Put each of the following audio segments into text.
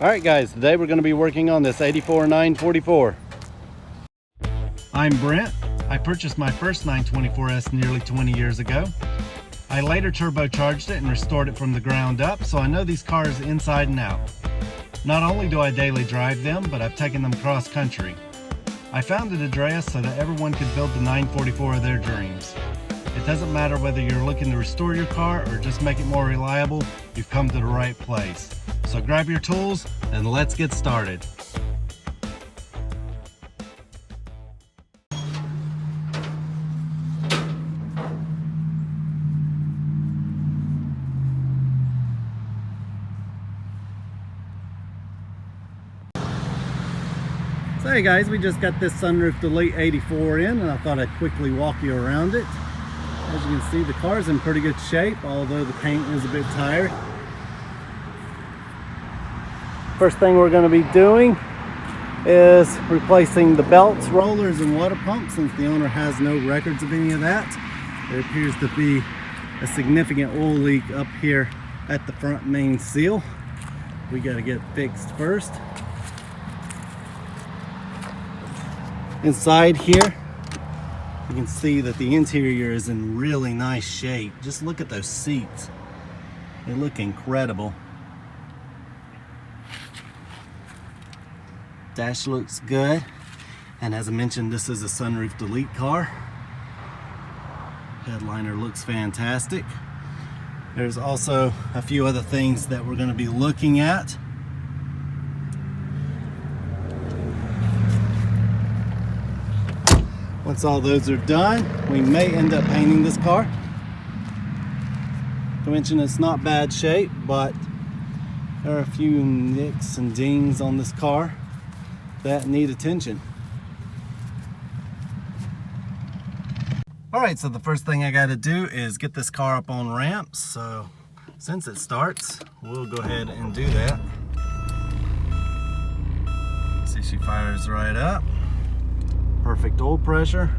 Alright guys, today we're going to be working on this 84 944. I'm Brent. I purchased my first 924S nearly 20 years ago. I later turbocharged it and restored it from the ground up, so I know these cars inside and out. Not only do I daily drive them, but I've taken them cross country. I founded Andreas so that everyone could build the 944 of their dreams. It doesn't matter whether you're looking to restore your car or just make it more reliable, you've come to the right place. So grab your tools and let's get started. So hey guys, we just got this sunroof delete 84 in, and I thought I'd quickly walk you around it. As you can see, the car's in pretty good shape, although the paint is a bit tired. First thing we're going to be doing is replacing the belts, rollers, and water pump. Since the owner has no records of any of that, there appears to be a significant oil leak up here at the front main seal. We got to get fixed first. Inside here, you can see that the interior is in really nice shape. Just look at those seats. They look incredible. Dash looks good. And as I mentioned, this is a sunroof delete car. Headliner looks fantastic. There's also a few other things that we're going to be looking at. Once all those are done, we may end up painting this car. To mention, it's not bad shape, but there are a few nicks and dings on this car that need attention. Alright, so the first thing I got to do is get this car up on ramps. So since it starts, we'll go ahead and do that. See, she fires right up. Perfect oil pressure.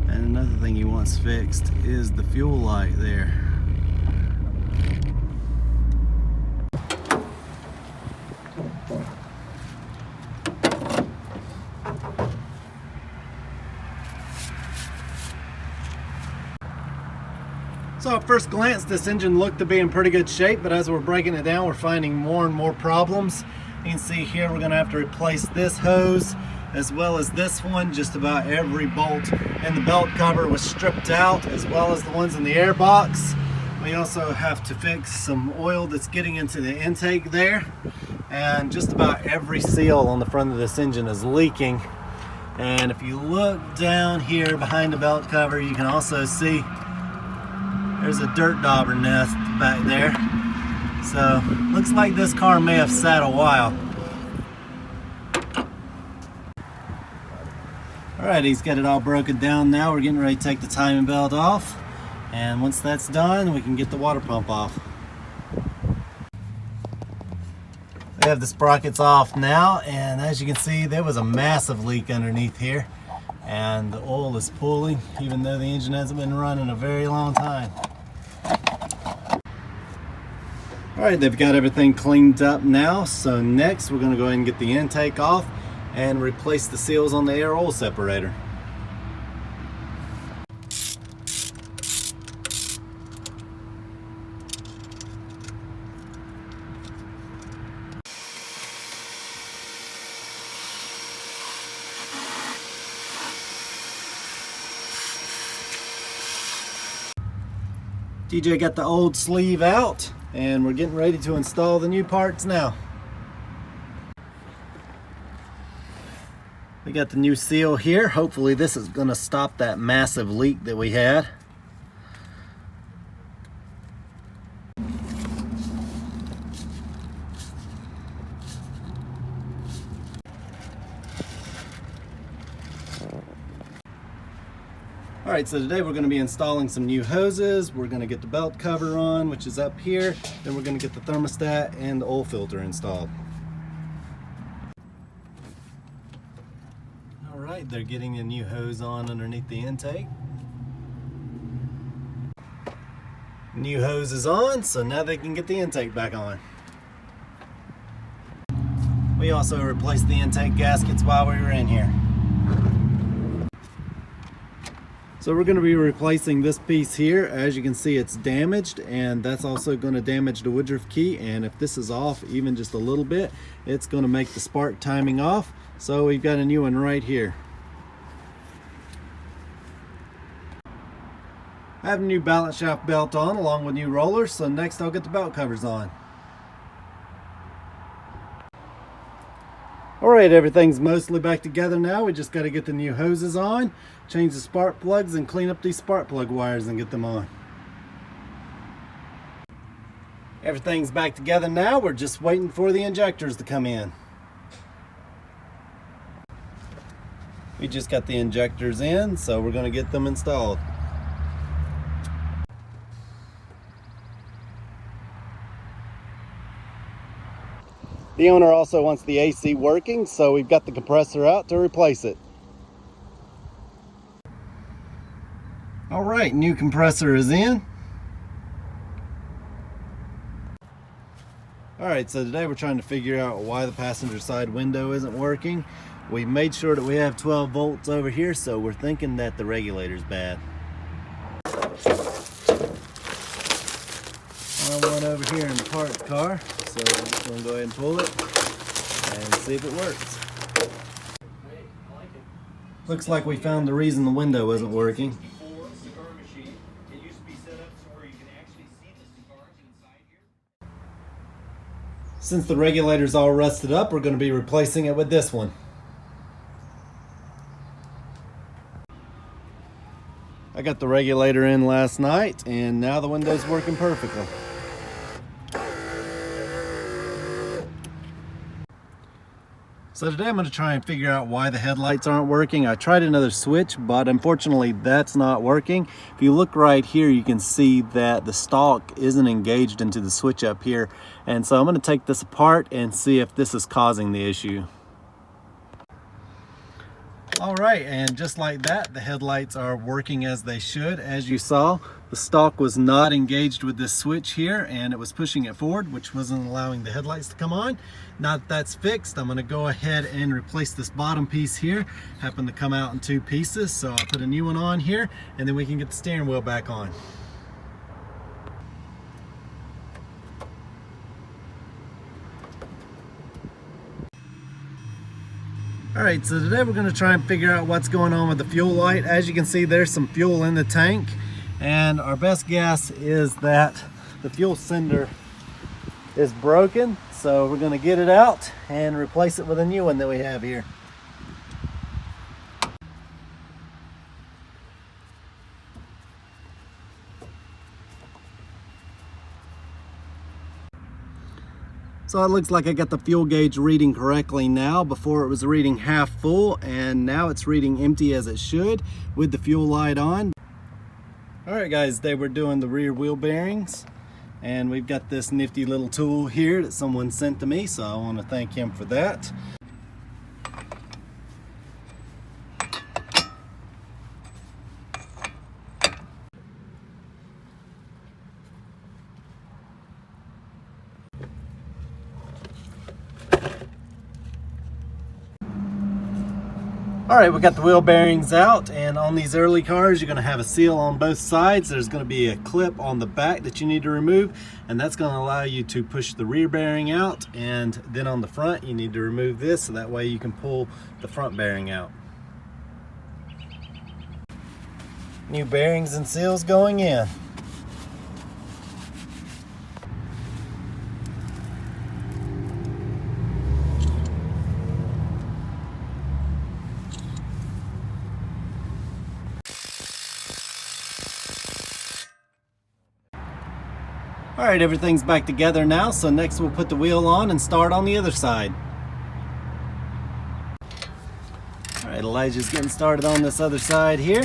And another thing he wants fixed is the fuel light there. So at first glance, this engine looked to be in pretty good shape, but as we're breaking it down, we're finding more and more problems. You can see here we're going to have to replace this hose as well as this one. Just about every bolt in the belt cover was stripped out, as well as the ones in the air box. We also have to fix some oil that's getting into the intake there, and just about every seal on the front of this engine is leaking. And if you look down here behind the belt cover, you can also see there's a dirt dauber nest back there. So looks like this car may have sat a while. Alright, he's got it all broken down now. We're getting ready to take the timing belt off, and once that's done, we can get the water pump off. We have the sprockets off now, and as you can see, there was a massive leak underneath here, and the oil is pooling even though the engine hasn't been running a very long time. Alright, they've got everything cleaned up now, so next we're going to go ahead and get the intake off and replace the seals on the air oil separator. DJ got the old sleeve out, and we're getting ready to install the new parts now. We got the new seal here. Hopefully this is going to stop that massive leak that we had. Alright, so today we're going to be installing some new hoses. We're going to get the belt cover on, which is up here. Then we're going to get the thermostat and the oil filter installed. Alright, they're getting a new hose on underneath the intake. New hose is on, so now they can get the intake back on. We also replaced the intake gaskets while we were in here. So we're going to be replacing this piece here. As you can see, it's damaged, and that's also going to damage the woodruff key, and if this is off even just a little bit, it's going to make the spark timing off. So we've got a new one right here. I have a new balance shaft belt on along with new rollers, so next I'll get the belt covers on. Alright, everything's mostly back together now. We just got to get the new hoses on, change the spark plugs, and clean up these spark plug wires and get them on. Everything's back together now. We're just waiting for the injectors to come in. We just got the injectors in, so we're going to get them installed. The owner also wants the AC working, so we've got the compressor out to replace it. All right, new compressor is in. All right, so today we're trying to figure out why the passenger side window isn't working. We made sure that we have 12 volts over here, so we're thinking that the regulator's bad. One over here in the parts car, so we're just going to go ahead and pull it and see if it works. Looks like we found the reason the window wasn't working. Since the regulator's all rusted up, we're going to be replacing it with this one. I got the regulator in last night, and now the window's working perfectly. So today I'm going to try and figure out why the headlights aren't working. I tried another switch, but unfortunately that's not working. If you look right here, you can see that the stalk isn't engaged into the switch up here. And so I'm going to take this apart and see if this is causing the issue. All right, and just like that, the headlights are working as they should. As you saw, the stalk was not engaged with this switch here, and it was pushing it forward, which wasn't allowing the headlights to come on. Now that that's fixed, I'm gonna go ahead and replace this bottom piece here. Happened to come out in 2 pieces, so I'll put a new one on here, and then we can get the steering wheel back on. Alright, so today we're going to try and figure out what's going on with the fuel light. As you can see, there's some fuel in the tank, and our best guess is that the fuel sender is broken, so we're going to get it out and replace it with a new one that we have here. So it looks like I got the fuel gauge reading correctly now. Before it was reading half full, and now it's reading empty as it should with the fuel light on. Alright guys, today we're doing the rear wheel bearings, and we've got this nifty little tool here that someone sent to me, so I want to thank him for that. Alright, we got the wheel bearings out, and on these early cars you're going to have a seal on both sides. There's going to be a clip on the back that you need to remove, and that's going to allow you to push the rear bearing out, and then on the front you need to remove this so that way you can pull the front bearing out. New bearings and seals going in. Alright, everything's back together now, so next we'll put the wheel on and start on the other side. Alright, Elijah's getting started on this other side here.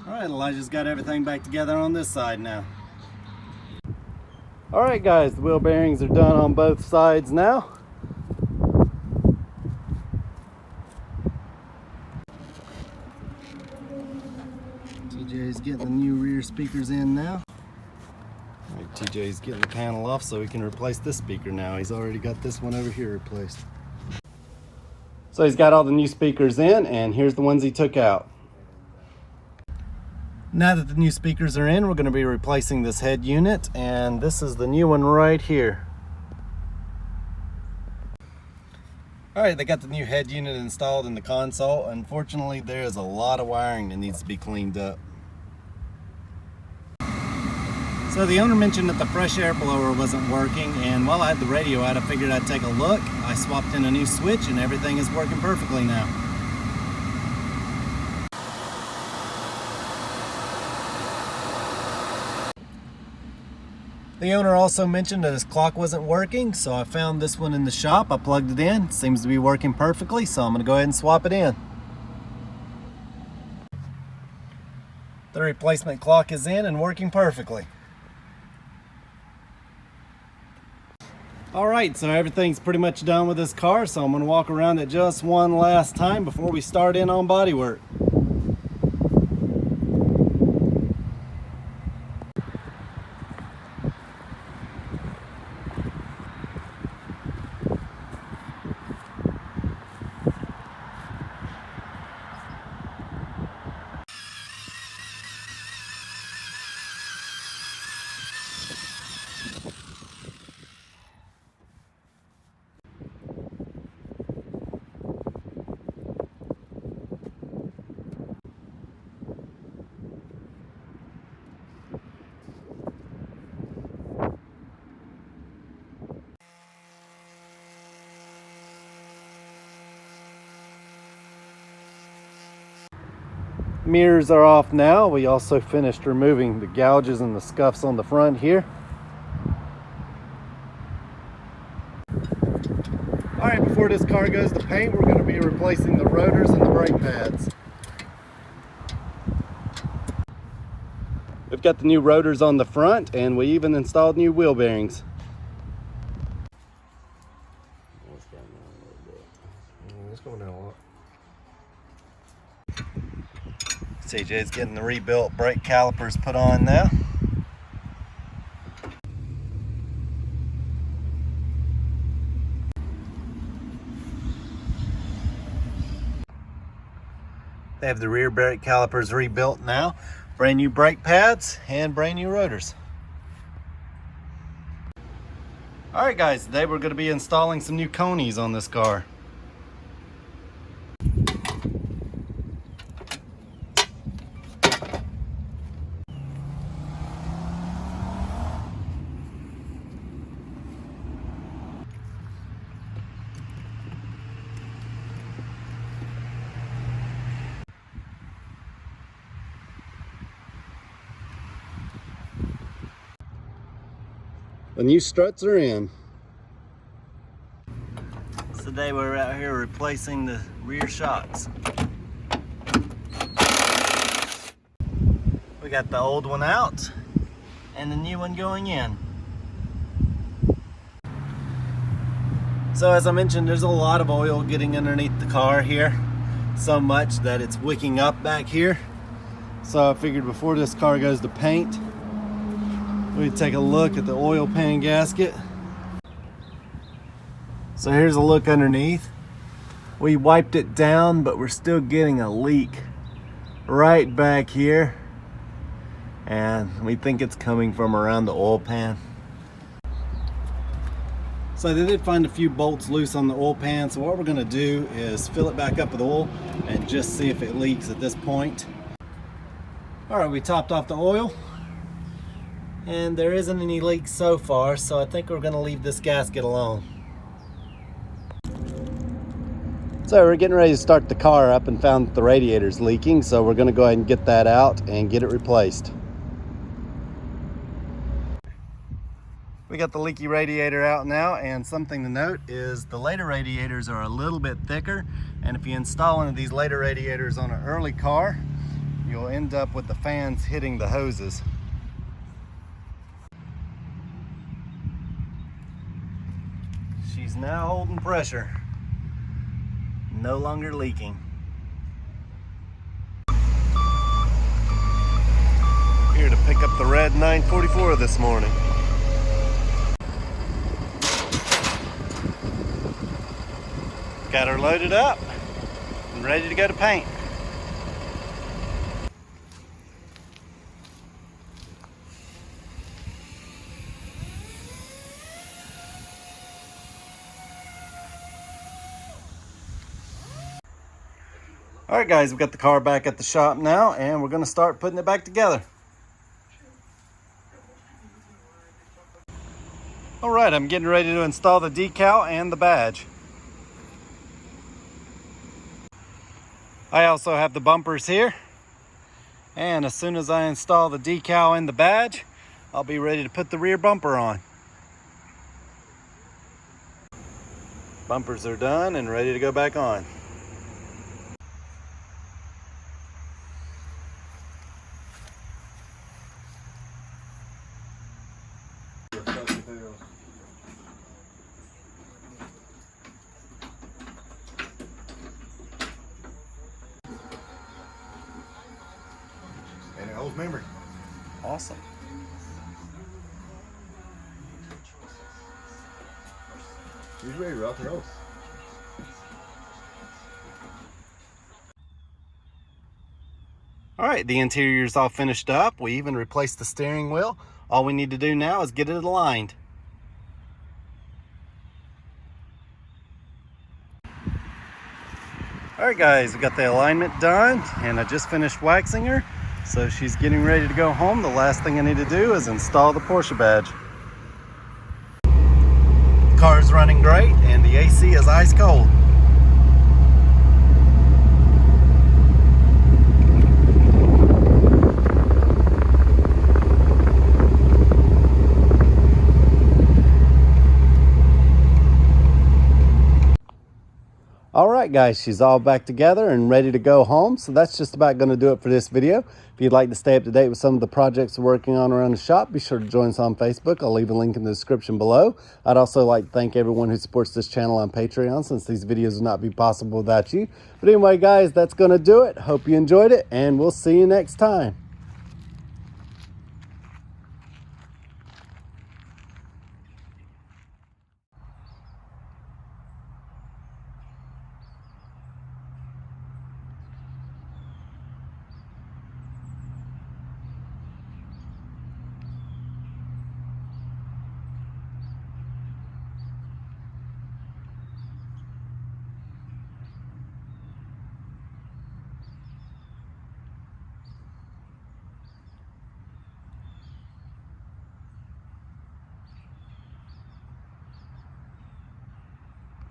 Alright, Elijah's got everything back together on this side now. Alright guys, the wheel bearings are done on both sides now. speakers in now. All right, TJ's getting the panel off so he can replace this speaker now. He's already got this one over here replaced. So he's got all the new speakers in, and here's the ones he took out. Now that the new speakers are in, we're going to be replacing this head unit, and this is the new one right here. Alright, they got the new head unit installed in the console. Unfortunately, there is a lot of wiring that needs to be cleaned up. So the owner mentioned that the fresh air blower wasn't working, and while I had the radio out, I figured I'd take a look. I swapped in a new switch and everything is working perfectly now. The owner also mentioned that his clock wasn't working, so I found this one in the shop. I plugged it in. It seems to be working perfectly, so I'm going to go ahead and swap it in. The replacement clock is in and working perfectly. Alright, so everything's pretty much done with this car, so I'm going to walk around it just one last time before we start in on bodywork. Mirrors are off now. We also finished removing the gouges and the scuffs on the front here. Alright, before this car goes to paint, we're going to be replacing the rotors and the brake pads. We've got the new rotors on the front, and we even installed new wheel bearings. It's going down a lot. CJ's getting the rebuilt brake calipers put on now. They have the rear brake calipers rebuilt now. Brand new brake pads and brand new rotors. Alright guys, today we're going to be installing some new conis on this car. The new struts are in. So today we're out here replacing the rear shocks. We got the old one out and the new one going in. So as I mentioned, there's a lot of oil getting underneath the car here. So much that it's wicking up back here. So I figured before this car goes to paint, we'd take a look at the oil pan gasket. So here's a look underneath. We wiped it down, but we're still getting a leak right back here. And we think it's coming from around the oil pan. So they did find a few bolts loose on the oil pan. So what we're gonna do is fill it back up with oil and just see if it leaks at this point. All right, we topped off the oil. And there isn't any leaks so far, so I think we're going to leave this gasket alone. So we're getting ready to start the car up and found that the radiator's leaking, so we're going to go ahead and get that out and get it replaced. We got the leaky radiator out now, and something to note is the later radiators are a little bit thicker, and if you install one of these later radiators on an early car, you'll end up with the fans hitting the hoses. She's now holding pressure, no longer leaking. here to pick up the red 944 this morning. Got her loaded up and ready to go to paint. All right, guys, we've got the car back at the shop now, and we're going to start putting it back together. All right, I'm getting ready to install the decal and the badge. I also have the bumpers here, and as soon as I install the decal and the badge, I'll be ready to put the rear bumper on. Bumpers are done and ready to go back on. And it holds memory. Awesome. He's ready to rock and roll. All right, the interior is all finished up. We even replaced the steering wheel. All we need to do now is get it aligned. All right, guys, we got the alignment done, and I just finished waxing her. So she's getting ready to go home. The last thing I need to do is install the Porsche badge. The car is running great, and the AC is ice cold. All right, guys, she's all back together and ready to go home. So that's just about going to do it for this video. If you'd like to stay up to date with some of the projects we're working on around the shop, be sure to join us on Facebook. I'll leave a link in the description below. I'd also like to thank everyone who supports this channel on Patreon, since these videos would not be possible without you. But anyway, guys, that's going to do it. Hope you enjoyed it, and we'll see you next time.